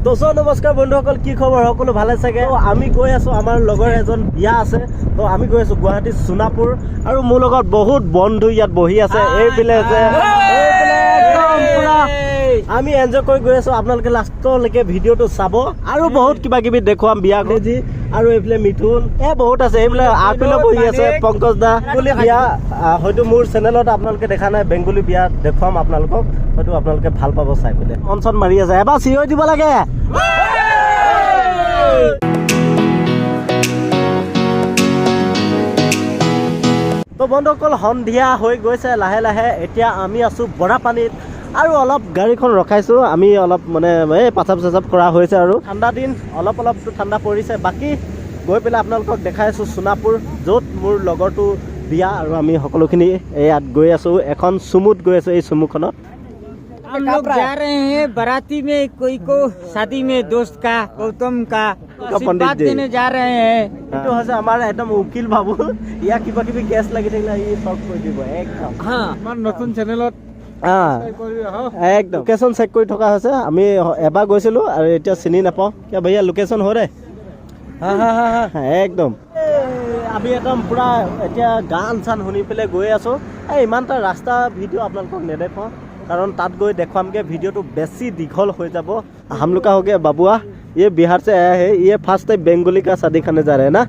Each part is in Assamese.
দোষৰ নমস্কাৰ বন্ধুসকল, কি খবৰ? সকলো ভালে চাগে? আমি গৈ আছো, আমাৰ লগৰ এজন বিয়া আছে, তো আমি গৈ আছো গুৱাহাটী সোণাপুৰ, আৰু মোৰ লগত বহুত বন্ধু ইয়াত বহি আছে। এইফালে আছে, আমি এনজয় কৰি গৈ আছো। আপোনালোকে লাষ্টলৈকে ভিডিঅ'টো চাব, আৰু বহুত কিবা কিবি দেখুৱাম। বিয়া যি আৰু এইফালে মিথুন বহুত আছে। এইফালে আগফালে বহি আছে পংকজ দা। বিয়া হয়তো মোৰ চেনেলত আপোনালোকে দেখা নাই, বেংগলী বিয়া দেখুৱাম আপোনালোকক, হয়তো আপোনালোকে ভাল পাব চাই পেলাই। অনচন মাৰি আছে, এবাৰ চিঞৰি দিব লাগে। তো বন্ধুসকল, সন্ধিয়া হৈ গৈছে লাহে লাহে। এতিয়া আমি আছো বৰাপানীত, আৰু অলপ গাড়ীখন ৰখাইছো। আমি অলপ মানে এই পাচাপ চাচাপ কৰা হৈছে, আৰু ঠাণ্ডা দিন, অলপতো ঠাণ্ডা পৰিছে। বাকী গৈ পেলাই আপোনালোকক দেখাই আছো সোণাপুৰ, য'ত মোৰ লগৰটো বিয়া, আৰু আমি সকলোখিনি ইয়াত গৈ আছো। এখন চুমুত গৈ আছো, এই চুমুখনত। हम लोग जा रहे हैं बाराती में, कोई को शादी में दोस्त का, गौतम का आशीर्वाद देने जा रहे हैं। এইটো হৈছে আমাৰ একদম উকিল বাবু। ইয়াক কিবা কিবি কেছ লাগি থাকিলে ই চল্ভ কৰি দিব একদম। আমাৰ নতুন চেনেলত একদম লোকেশ্যন চেক কৰি থকা হৈছে। আমি এবাৰ গৈছিলো আৰু এতিয়া চিনি নাপাওঁ। কিয় ভैया লোকেশ্যন হয় ৰে? একদম আমি একদম পুৰা এতিয়া গান চান শুনি পেলাই গৈ আছো। ইমান এটা ৰাস্তা ভিডিঅ' আপোনালোকক নেদেখাওঁ, कारण तात गई देखवामगे वीडियो तो बेसी दीघल हो যাব। हम लोग का हो गया बाबुआ, ये बिहार से आया है, ये फर्स्ट टाइम बंगाली का शादी खाने जा रहे हैं ना।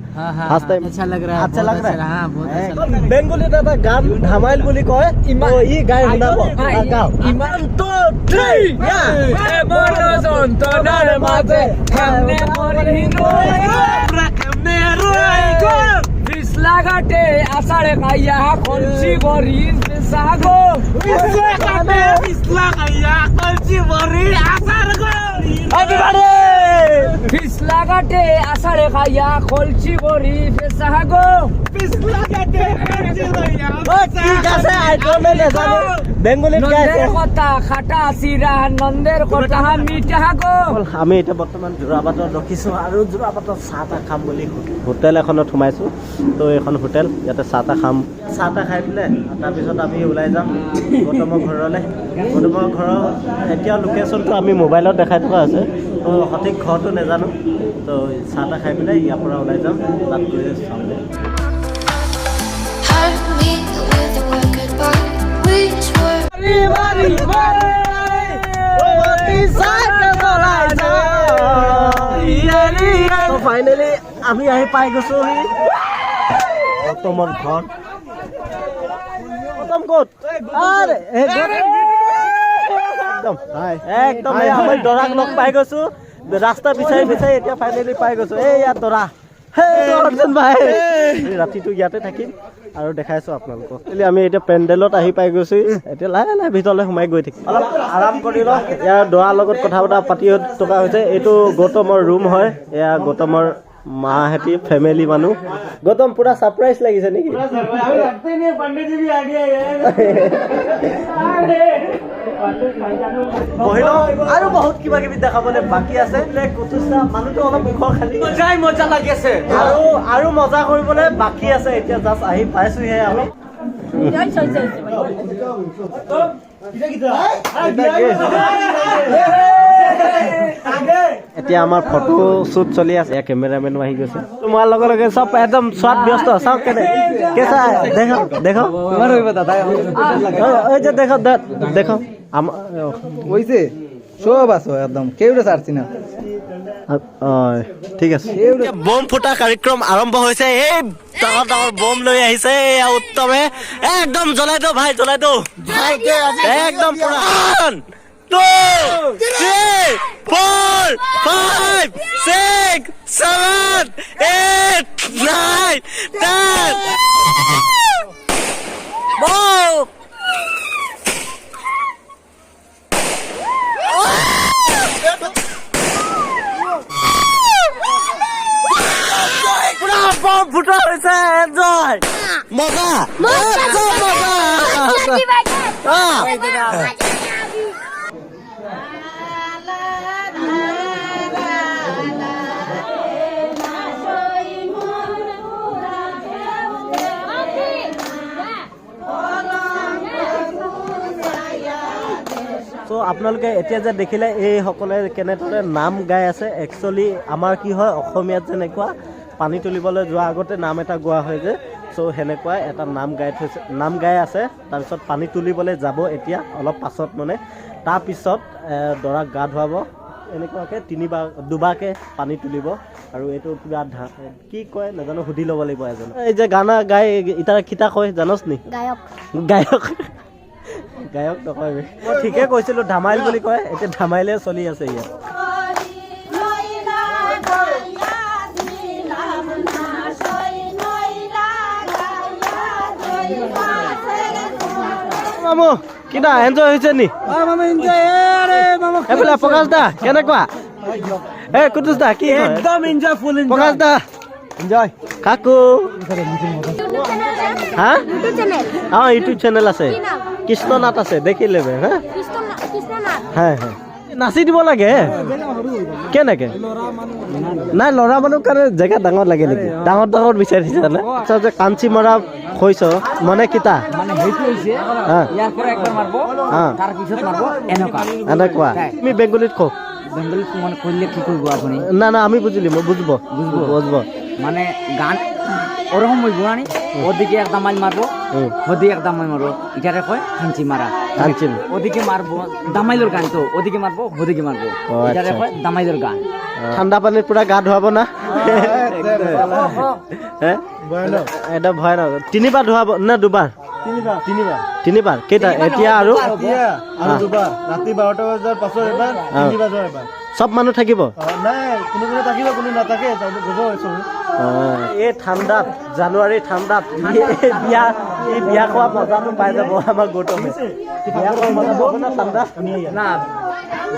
फर्स्ट टाइम अच्छा लग रहा है, अच्छा लग रहा है। हाँ, बहुत अच्छा लग रहा है। बंगाली दादा गान धमाइल बोली कहे, तो ये गाय सुनाबो गाओ। इमान तो ट्री या ए मोनो संतनार माथे हमने मोरी हमने रोएगो फिसला घाटे आषाढे काया कोणची बोरी सागो फिसला घाटे फिसला काया कोणची बोरी आषाढ गोरी everybody फिसला घाटे आषाढे काया कोणची बोरी सागो फिसला घाटे कोणची बोरी ठीक আছে আইকনে নেজানো বেঙ্গলিত গাইছে কথা খাটা চিৰা নন্দেৰ কথা মিঠা গো। আমি এটা বৰ্তমান যোৰাবাটত ৰখিছো, আৰু যোৰাবাটত চাহ তাহ খাম বুলি হোটেল এখনত সোমাইছো। তো এইখন হোটেল, ইয়াতে চাহ তাহ খাম। চাহ তাহ খাই পেলাই তাৰপিছত আমি ওলাই যাম গৌতমৰ ঘৰলৈ। গৌতমৰ ঘৰৰ এতিয়া লোকেশ্যনটো আমি মোবাইলত দেখাই থকা আছে, তো সঠিক ঘৰটো নাজানো। তো চাহ তাহ খাই পেলাই ইয়াৰ পৰা ওলাই যাম, তাত গৈ চামগৈ। ফাইনেলি আমি আহি পাই গৈছো গৌতমৰ ঘৰ। গৌতম ক'ত? একদম আমি দৰাক লগ পাই গৈছো, ৰাস্তা বিচাৰি বিচাৰি এতিয়া ফাইনেলি পাই গৈছো। এই ইয়াত দৰা ৰাতিটো ইয়াতে থাকিম আৰু দেখাইছো আপোনালোকক। আমি এতিয়া পেণ্ডেলত আহি পাই গৈছো, এতিয়া লাহে লাহে ভিতৰলৈ সোমাই গৈ থাকিম। অলপ আৰাম কৰি লওঁ। ইয়াৰ দৰাৰ লগত কথা বতৰা পাতি থকা হৈছে। এইটো গৌতমৰ ৰুম হয়, এয়া গৌতমৰ মাহেঁতি ফেমিলি মানুহ। গৌতম পুৰা ছাৰপ্ৰাইজ লাগিছে নেকি? আৰু বহুত কিবা কিবি দেখাবলৈ বাকী আছে। মানুহটো অলপ মুখৰ খালি মজা লাগি আছে, আৰু মজা কৰিবলৈ বাকী আছে। এতিয়া জাষ্ট আহি পাইছোহে আমি। এতিয়া আমাৰ ফটো শ্বুট চলি আছে, কেমেৰামেনো আহি গৈছে। তোমাৰ লগে লগে চব একদম চোৱাত ব্যস্ত। চাওক কেনে কেঁচা দেখো দেখো এই যে দেখো দেখো ওইছে সব আছো একদম কেউরে ছাড়ছি না। ঠিক আছে, বম ফুটা কাৰ্যক্ৰম আৰম্ভ হৈছে। এই ডাঙৰ ডাঙৰ বম লৈ আহিছে উত্তমে। একদম জ্বলাই দিওঁ ভাই, জ্বলাই দিওঁ একদম পুৰা। 2 3 4 5 6 7 8 9 10 বম ফুটা হৈছে। এনজয় মজা আপোনালোকে এতিয়া যে দেখিলে এইসকলে কেনেদৰে নাম গাই আছে, একচুৱেলি আমাৰ কি হয় অসমীয়াত যেনেকুৱা পানী তুলিবলৈ যোৱাৰ আগতে নাম এটা গোৱা হয় যে, চ' সেনেকুৱা এটা নাম গাই আছে। তাৰপিছত পানী তুলিবলৈ যাব এতিয়া অলপ পাছত মানে, তাৰপিছত দৰাক গা ধুৱাব এনেকুৱাকৈ দুবাৰকৈ পানী তুলিব। আৰু এইটো কিবা কি কয় নাজানো, সুধি ল'ব লাগিব এজন। এই যে গানা গাই ইটাৰ খিতা কয় জানছ নি? গায়ক নকয়, মই ঠিকে কৈছিলোঁ, ধামাইল বুলি কয়। এতিয়া ধামাইলে চলি আছে ইয়াত। মামু কিনা এনজয় হৈছে নি? এইফালে প্ৰকাশ দা কেনেকুৱা? কুটুছ দা কি একদম এনজয়, ফুল এনজয়। প্ৰকাশ দা এনজয়। কাকু হা ইউটিউব চেনেল আছে, কৃষ্ণনাথ আছে, দেখি লেবে। হা নাচি দিব লাগে কেনেকে? নাই ল'ৰা মানুহ কাৰণে জেগা ডাঙৰ লাগে নেকি? ডাঙৰ বিচাৰিছে নে? যে কাঞ্চি মৰা কৈছ মানে কিতা এনেকুৱা তুমি বেংগলীত কওক। না আমি বুঝলি, মই বুঝবো মানে গান ওরকম বলবো না, ওদিকে এক দামাইল মারবো, ওদিকে এক দামাইল মারবো, এটারে কয় কাঞ্চি মারা। ওদিকে মারবো দামাইলের গান, তো ওদিকে মারবো ওদিকে মারবো, এটারে কয় দামাইলের গান। ঠান্ডা পানীত পুরা গা ধুৱাব না? এটা ভয় ন। তিনিবাৰ ধুৱাব না দুবাৰ? তিনিবাৰ কেইটা এতিয়া? আৰু দুবাৰ ৰাতি 12টা বজাৰ পাছত এবাৰ, 3 বজাৰ এবাৰ। সব মানুহ থাকিব? নাই, কোনো থাকিব, কোনো নাথাকে। এই ঠাণ্ডাত, জানুৱাৰী ঠাণ্ডাত বিয়া খোৱা মজাটো পাই যাব আমাৰ গৌতমে। বিয়া খোৱা মজা পাব না ঠাণ্ডা? না,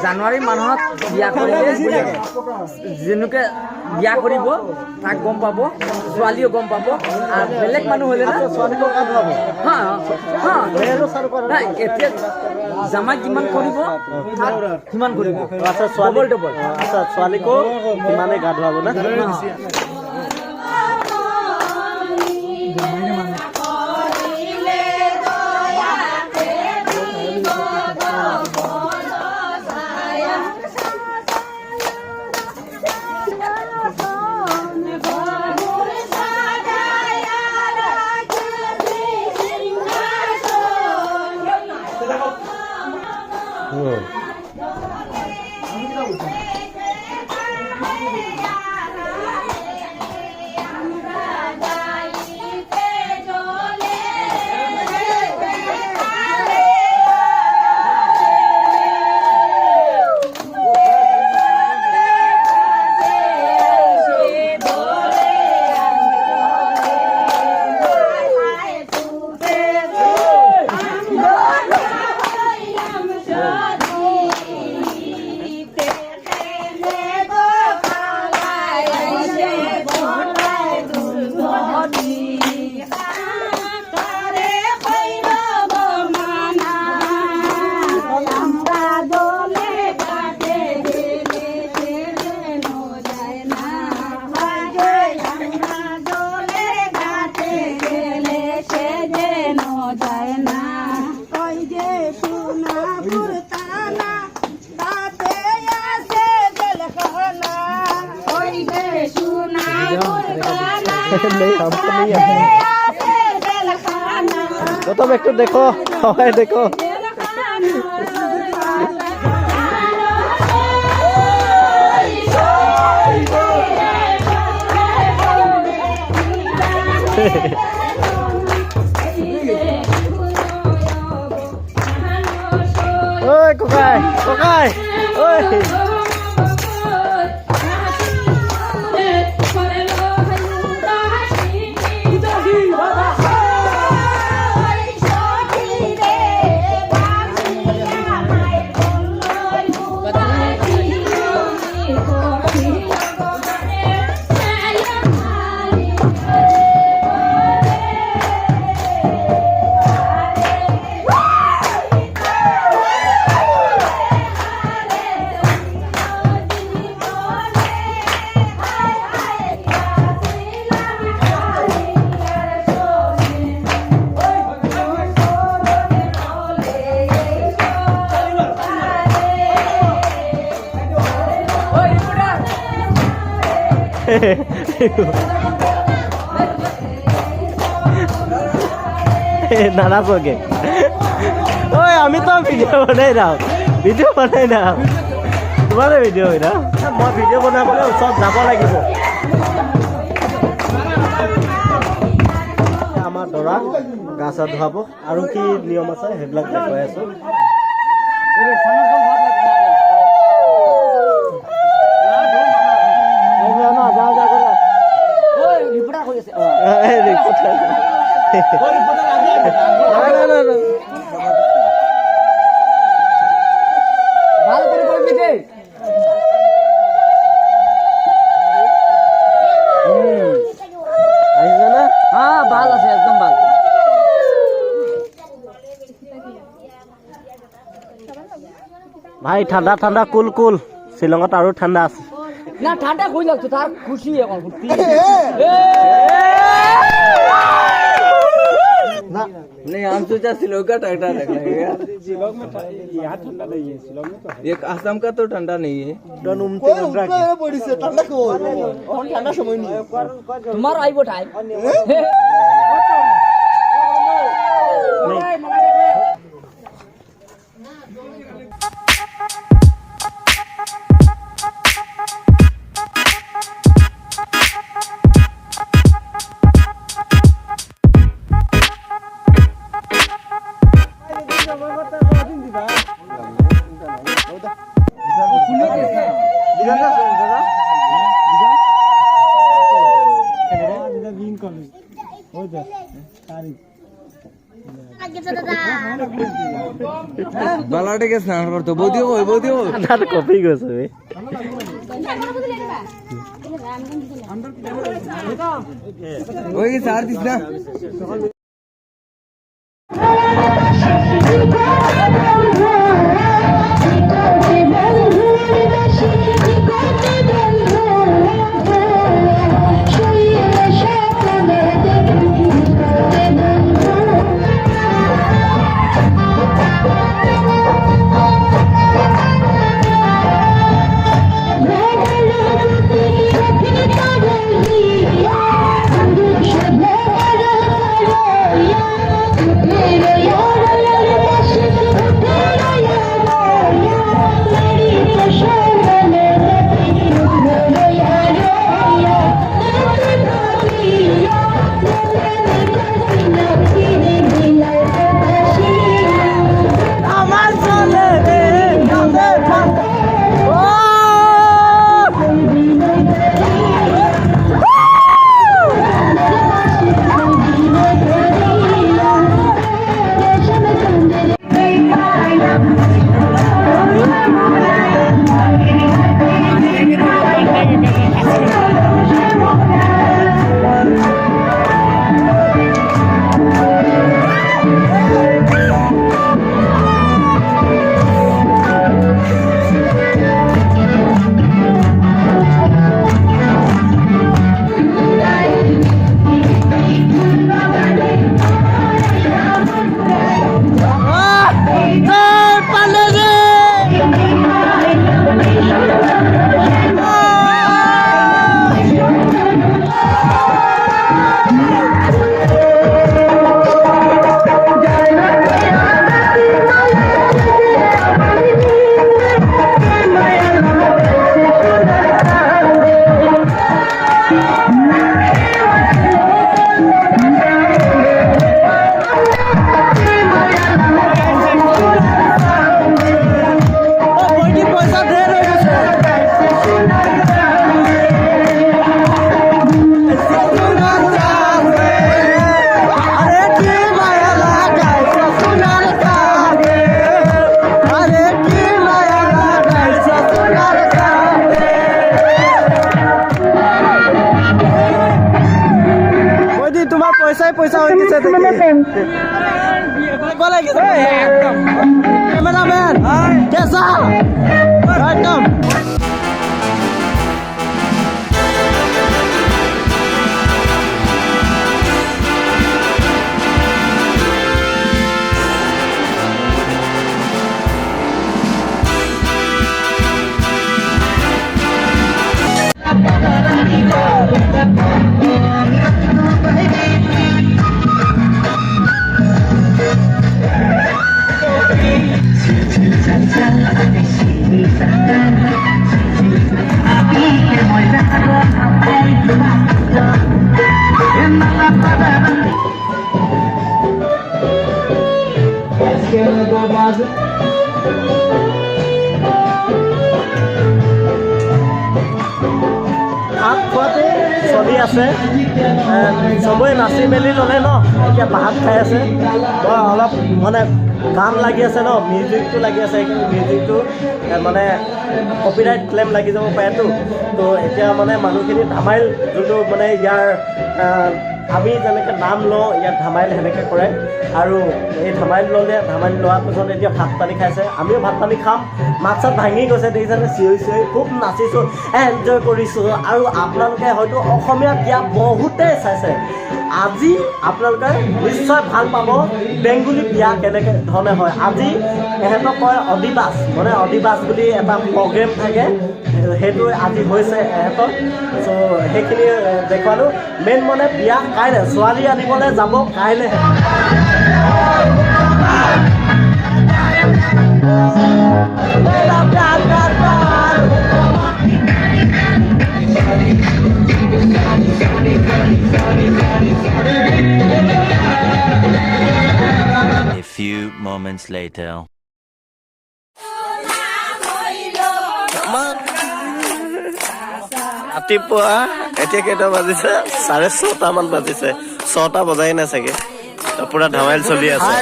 জানুৱাৰী মাহত বিয়া কৰিলে যেনেকে বিয়া কৰিব তাক গম পাব, ছোৱালীও গম পাব। আৰু বেলেগ মানুহ হ'লে না ছোৱালীকো গা ধুৱাব। এতিয়া জামাই যিমান কৰিব সিমান কৰিব। আচ্ছা ছোৱালীকো সিমানে গা ধুৱাব না? গৌতম একটু দেখো, সবাই দেখো। ঐ ককাই ঐ নানাচোকে ঐ আমি তো ভিডিঅ' বনাই নাও ভিডিঅ' বনাই নাও তোমাৰে ভিডিঅ' হয় না মই ভিডিঅ' বনাবলৈ ওচৰত যাব লাগিব আমাৰ দৰা গা চা ধুৱাব আৰু কি নিয়ম আছে সেইবিলাক দেখুৱাই আছো ভাল আছে একদম ভাল ভাই ঠাণ্ডা ঠাণ্ডা কুল কুল শ্বিলঙত আৰু ঠাণ্ডা আছে না ঠান্ডা কই লাগতো তার খুশি এখন ফুর্তি ना नहीं हम सोचा श्रीलंका का ठंडा लग रहा है यार शिलोंग में यहाँ ठंडा नहीं है शिलोंग में तो एक असम का तो ठंडा नहीं है ডন উমতে বন্ধ बड़ी से ठंडा को ठंडा समय नहीं তোমার আইবো টাইম बालाटे के स्नान पर तो बोधियो ঠাণ্ডাত কপি গৈছে বে वही सार दिस ना পয়সা হয়ে গেছে বলে গেছে একদম ক্যামেরাম্যান কেসা একদম Thank you. চলি আছে চবেই নাচি মেলি ল'লে ন এতিয়া ভাত খাই আছে মই অলপ মানে গান লাগি আছে ন মিউজিকটো লাগি আছে কিন্তু মিউজিকটো মানে কপিৰাইট ক্লেইম লাগি যাব পাৰেতো তো এতিয়া মানে মানুহখিনি ধামাইল যোনটো মানে ইয়াৰ আমি যেনেকৈ নাম লওঁ ইয়াত ধামাইল সেনেকৈ কৰে আৰু এই ধামাইল লোৱাৰ পিছত এতিয়া ভাত পানী খাইছে আমিও ভাত পানী খাম মাত চাত ভাঙি গৈছে দেখিছেনে চিঞৰি চিঞৰি খুব নাচিছোঁ এনজয় কৰিছোঁ আৰু আপোনালোকে হয়তো অসমীয়া বিয়া বহুতেই চাইছে আজি আপোনালোকে নিশ্চয় ভাল পাব বেংগলী বিয়া কেনেকৈ ধৰণে হয় আজি এহেঁতক কয় অধিবাস মানে অধিবাস বুলি এটা প্ৰগ্ৰেম থাকে সেইটো আজি হৈছে এহেঁতৰ চ' সেইখিনি দেখুৱালোঁ মেইন মানে বিয়া কাইলৈ ছোৱালী আনিবলৈ যাব কাইলৈ A few moments later. ৰাতিপুৱা এতিয়া কেইটা বাজিছে 6:30মান বাজিছে 6টা বজাই নাই চাগে পুৰা ধামাইল চলি আছে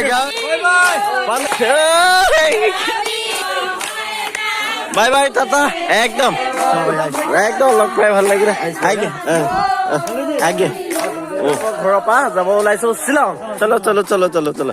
বাই বাই টাটা একদম লগ পাই ভাল লাগিলে আগে ঘৰৰ পৰা যাব ওলাইছো শ্বিলং চলো